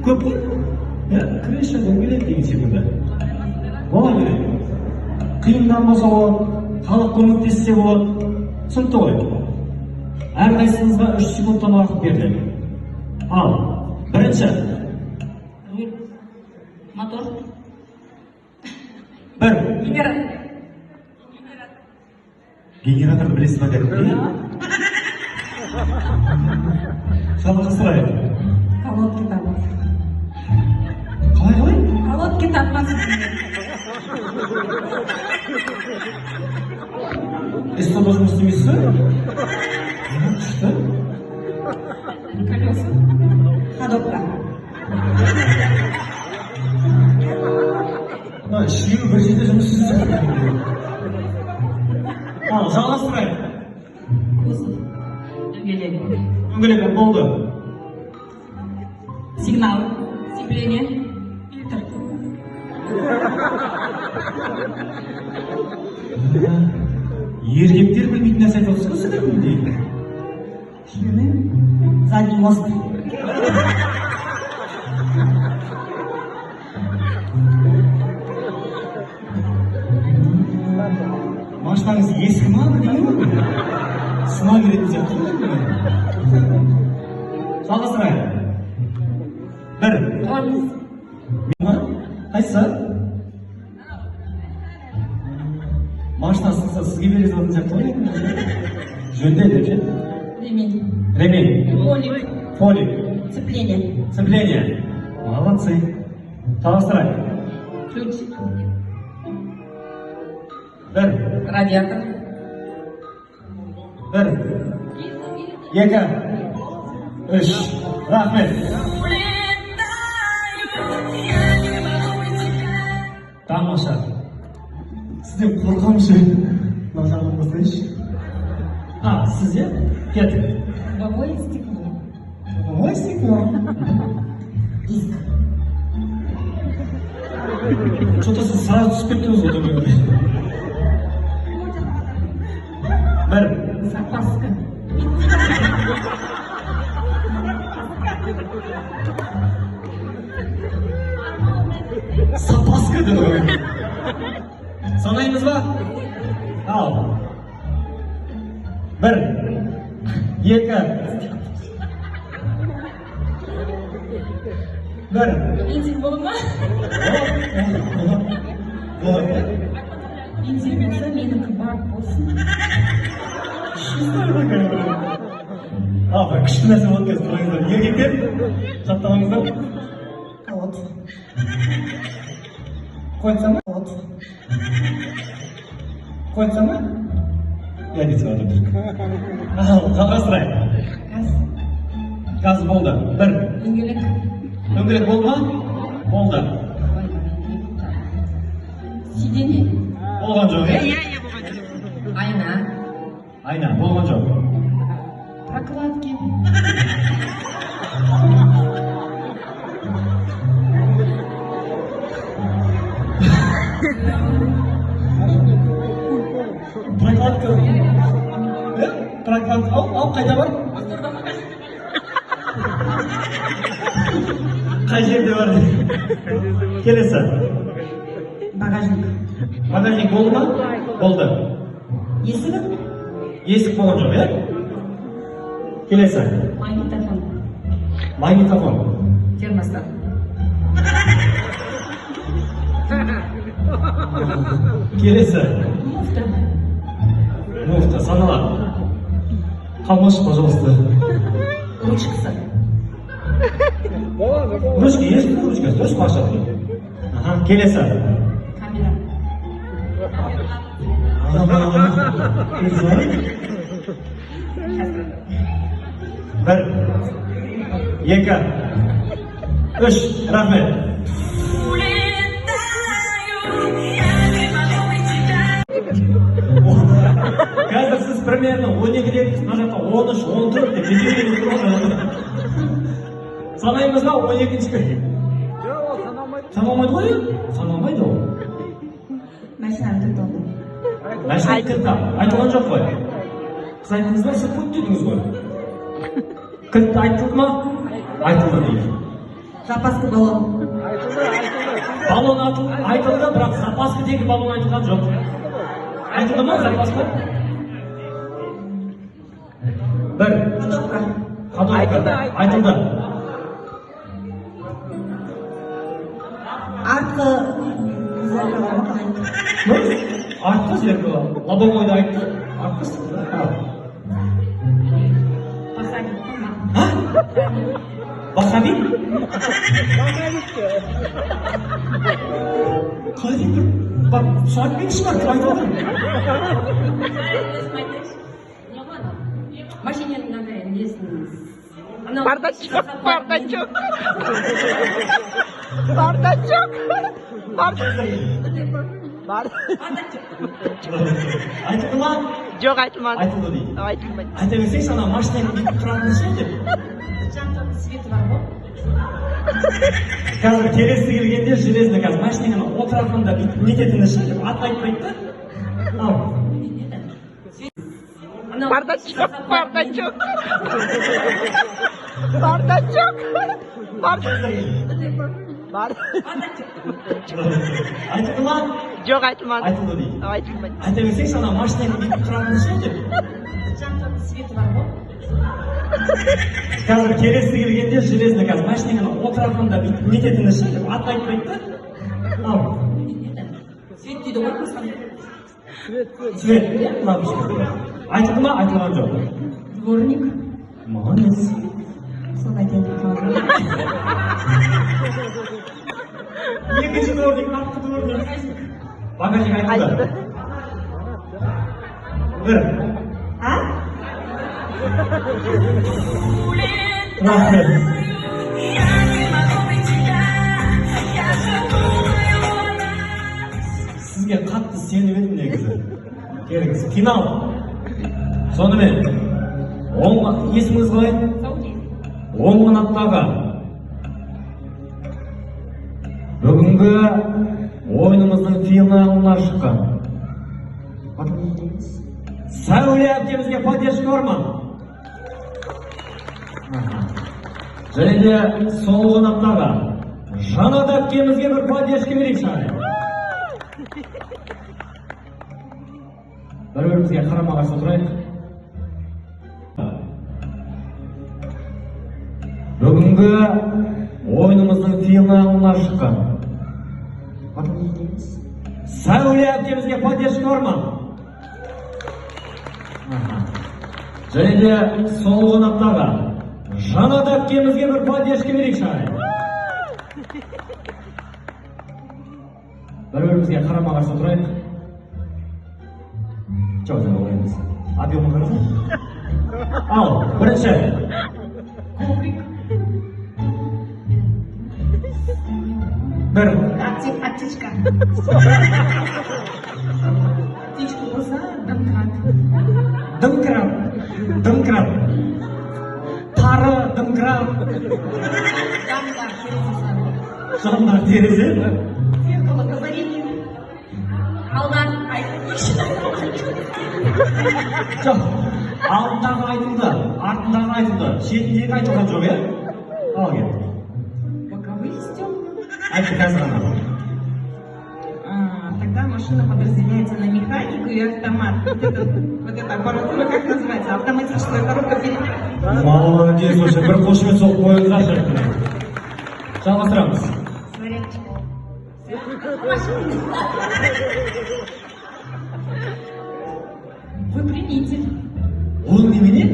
көп қой. Крыша дөңгелек деген секілді. Бола береді. Қиыннан болса болады, халық көмектессе болады. Түсінікті ғой. Әрқайсыңызға 3 секундтан уақыт беріледі. Ал, бірінші. Мотор. Бір. Генератор. Генератор білесіз ба деді? Жалғастырайық. Колодки тапмасы. Қалай? Колодки тапмасы. Эстонда жұмыс істемейсіз бе? Күшті. Колеса. Ходовка. Үшеуі бір жерде жұмыс істейді. Ал, жалғастырайық. Кузов. Дөңгелек. Дөңгелек болды. Сигнал. Сцепление. Фильтр. Еркектер білмейтін нәрсе айтып отырсыз ғой сіздер дейді. Шины. Задний мост. Машинаңыз ескі ма бірдеңе ма? Сынау беретін сияқты ғой. Жалғастырайық. Бір. Қайсысы? Машина сынса сізге бере салатын сияқты ғой. Жөнде деп ше? Ремень. Ремень. Фолик. Сцепление. Сцепление. Молодцы. Жалғастырайық. Ключ. Бір. Радиатор. Бір. Екі. Үш. Рахмет. Тамаша. Сізден қорқамшы. Мына жағын қосайыншы. Сіз е? Кеттік. Лобовое стекло. Лобовое стекло. Диск. Что-то сразу түсіп кеттіңіз ғой төменге. Бір. Запаска. Запаска деді ғой. Санаймыз ба? Ал. Бір. Екі. Бір. Бензин болды ма? Бензин болса, менікі бак болсын. Бір күшті нәрсе болады қазір тұрыңыздар. Еркектер, жаттамаңыздар. Колод. Қойса ма? Қойса ма? Я дейсің отыр. Жалғастырайық. Газ. Газ болды. Бір. Дөңгелек. Дөңгелек болды ма? Болды. Сиденье. Болған жоқ, е? Айна. Айна, болған жоқ. Прокладки. Прокладка. Прокладка. Ал, қайда бар? Қай жерде бар? Келесі. Багажник. Багажник болды ма? Болды. Есігі. Есік болған жоқ, е? Келесі. Магнитофон. Магнитофон. Термостат. Келесі. Муфта. Муфта, саналады. Қалмашы, пожалуйста. Ручкасы. Ручка, есть ручка? Дұрыс қашады. Келесі. Камера. Бір. Екі. Үш. Рахмет. Қазір сіз примерно 12-ден мына жақта 13, 14 деп жетеуінен тұрады. Санаймыз ба 12-ші? Саналмайды ғой? Саналмайды ол. Машинаны тоқталды. Машина кілтті. Айтылған жоқ қой. Сіз айттыңыз ба, сіз пункт дедіңіз ғой. Кілтті айтылды ма? Айтылды дейді. Запасты баллон. Баллон айтылды, бірақ запаскідегі баллон айтылған жоқ. Айтылды ма запаска? Бір. Ходовка. Айтылды. Артқы зеркало ма қалай? Артқы зеркало. Лобовойды айтты. Артқы. Пахать. А? Бахабит? Қалай бір сұрап кетші бар, айтып отырмын. Машинаның андай несін. Бардачок. Айтылды ма? Жоқ, айтылмады. Айтылды дейді. Айтылмайды. Айта берсеңші, ана машинаның бүйтіп тұратын ше деп. Свет бар ғой. Қазір келесі келгенде железный қазір машинаның отыратында бүйтіп нететіні ше деп ат айтпайды да. Ал. Бардачок. Айтылды ма? Жоқ, айтылмады. Айтылды дейді. Айтылмайды. Айта берсеңші, ана машинаның бүйтіп тұратын ше деп. Свет бар ғой. Қазір келесі келгенде железный қазір машинаның отыратында бүйтіп нететіні ше деп ат айтпайды да. Ал. Свет дейді ғой қысқан. Свет, лампочка. Айтылды ма? Айтылған жоқ. Дворник. Молодец. Соны айтайын деп қалдым. Екінші дворник, артқы дворник. Багажник айтылды. Бір. А? Рахмет. Сізге қатты сеніп едім негізі. Керіңіз. Финал. Сонымен, есіміңіз қалай? Оң қанаттағы бүгінгі ойынымыздың финалына шыққан Сәуле әпкемізге поддержка бар ма? Және де сол қанаттағы Жанат әпкемізге бір поддержка берейікші. Бір-бірімізге қарама-қарсы отырайық. Бүгінгі ойынымыздың финалына шыққан Сәуле әпкемізге поддержка бар ма? Және де сол қанаттағы Жанат әпкемізге бір поддержка берейікші. Бір-бірімізге қарама-қарсы отырайық. Жоқ, ойымыз. Объемы қарасың? Ал, бірінші. Коврик. Бір. Аптечка. Аптечка болса, домкрат. Дымкрат. Тары дымкрат. Дамдар, терезе. Жандар терезе. Зеркало, говорили. Алдан, Жоқ, алдындағы айтылды, артындағы айтылды, шетіндегі айтылған жоқ, е? Ал кет. боковые стекла. Айтты қазір ғана. Тогда машина подразделяется на механику и автомат. Вот эта аппаратура, как называется? Автоматическая коробка передач. Молодец, вообще, бір қошемет соғып қойыңыздаршы. Жалғастырамыз. Снарядчик. Вы примите. Ол немене?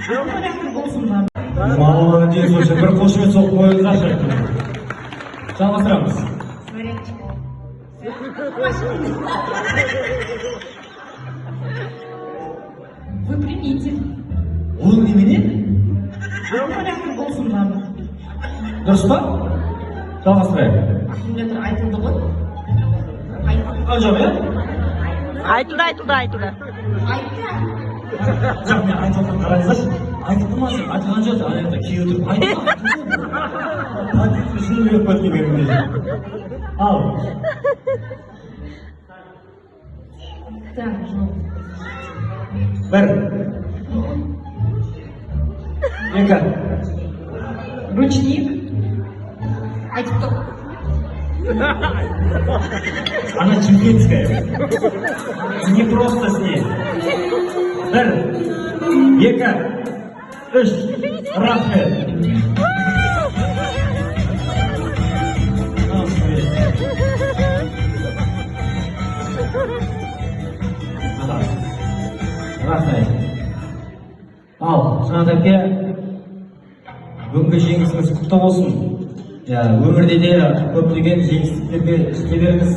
Аккумулятор болсын ба? Молодец, вообще, бір қошемет соғып қойыңыздаршы. Жалғастырамыз. Снарядчик. Вы примите. Ол немене? Аккумулятор болсын ба? Дұрыс па? Жалғастырайық. Аккумулятор айтылды ғой. Ал жоқ, е? Айтылды. Айтты. Жоқ, мен айтылған қараңыздаршы. Айтылды ма сен? Айтылған жоқ, ана жақта кие отырып айтылды. Шын беріп қойды бермейді. Ал. Так, жол. Бір. Екі. Ручник. айтып тұр. Она чемпионская. Не просто с ней. Бір, екі, үш, рахмет. Рахмет. Ал, Жанат әпке, бүгінгі жеңісіңіз құтты болсын. Өмірде де көптеген жеңістіктерге жете беріңіз.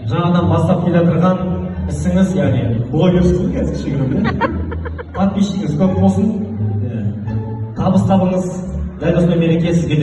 Жаңадан бастап келе жатырған ісіңіз, яғни блогерсіз қазір кішігірім, подписчигіңіз көп болсын. Табыс табыңыз. Дәл осындай мереке сізге